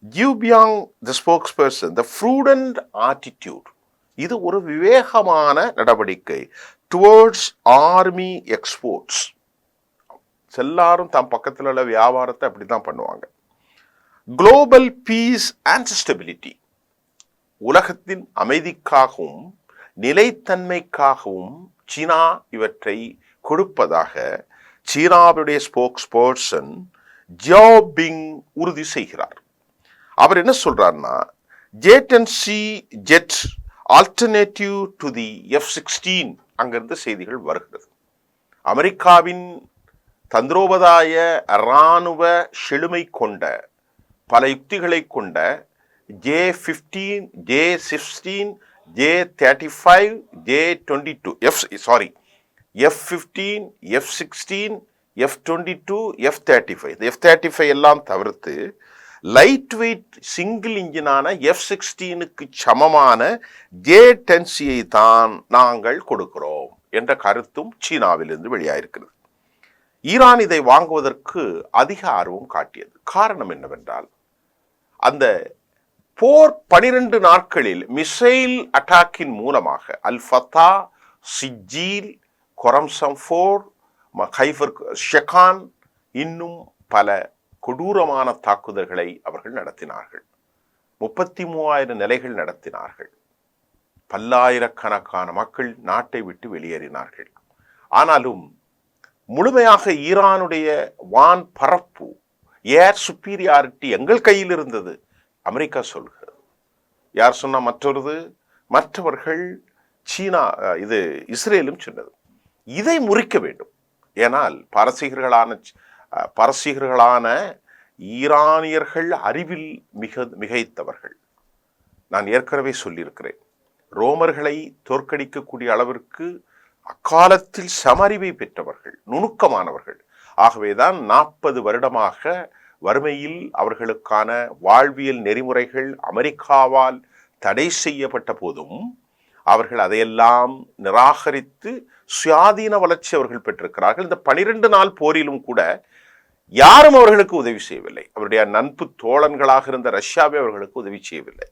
ஜியூபியாங் தி ஸ்போக்ஸ்பர்சன் த prudent attitude, இது ஒரு விவேகமான நடவடிக்கை டுவர்ட்ஸ் ஆர்மி எக்ஸ்போர்ட்ஸ். எல்லாரும் தம் பக்கத்தில் உள்ள வியாபாரத்தை அப்படித்தான் பண்ணுவாங்க. குளோபல் பீஸ் அண்ட் ஸ்டெபிலிட்டி, உலகத்தின் அமைதிக்காகவும் நிலைத்தன்மைக்காகவும் சீனா இவற்றை கொடுப்பதாக சீனாவுடைய ஸ்போக்ஸ் பர்சன் ஜியாபிங் உறுதி செய்கிறார். அவர் என்ன சொல்றாருன்னா, ஜே-10C jet alternative to the F-16 அங்கிருந்து செய்திகள் வருகிறது. அமெரிக்காவின் தந்திரோபாய இராணுவ செழுமை கொண்ட பல யுக்திகளை கொண்ட J-15, J-16, J-35, J-22 F-15, F-16, F-22, F-35 F-35 எல்லாம் தவிர்த்து லைட் சிங்கிள் இன்ஜினான F-16க்கு சமமான J-10C தான் நாங்கள் கொடுக்கிறோம் என்ற கருத்தும் சீனாவிலிருந்து வெளியாயிருக்கிறது. ஈரான் இதை வாங்குவதற்கு அதிக ஆர்வம் காட்டியது. காரணம் என்னவென்றால், அந்த போர் 12 நாட்களில் மிசைல் அட்டாக்கின் மூலமாக அல்-ஃபத்தா, சிஜீல், கொரம்சம் 4, கைஃபர் ஷெகான் இன்னும் பல கொடூரமான தாக்குதல்களை அவர்கள் நடத்தினார்கள். 33,000 நிலைகள் நடத்தினார்கள். பல்லாயிரக்கணக்கான மக்கள் நாட்டை விட்டு வெளியேறினார்கள். ஆனாலும் முழுமையாக ஈரானுடைய வான் பரப்பு, ஏர் சுப்பீரியாரிட்டி எங்கள் கையில் இருந்தது அமெரிக்கா சொல்கிறது. யார் சொன்னா? மற்றவர்கள் சீனா, இது இஸ்ரேலும் சொன்னது. இதை முறிக்க வேண்டும். ஏனால் பாரசீகர்களான ஈரானியர்கள் அறிவில் மிகைத்தவர்கள். நான் ஏற்கனவே சொல்லியிருக்கிறேன், ரோமர்களை தோற்கடிக்கக்கூடிய அளவிற்கு அக்காலத்தில் சமறிவை பெற்றவர்கள், நுணுக்கமானவர்கள். ஆகவேதான் 40 வருடமாக வறுமையில் அவர்களுக்கான வாழ்வியல் நெறிமுறைகள் அமெரிக்காவால் தடை செய்யப்பட்ட போதும் அவர்கள் அதையெல்லாம் நிராகரித்து சுயாதீன வளர்ச்சி அவர்கள் பெற்றிருக்கிறார்கள். இந்த 12 நாள் போரிலும் கூட யாரும் அவர்களுக்கு உதவி செய்யவில்லை. அவருடைய நட்பு தோழன்களாக இருந்த ரஷ்யாவே அவர்களுக்கு உதவி செய்யவில்லை.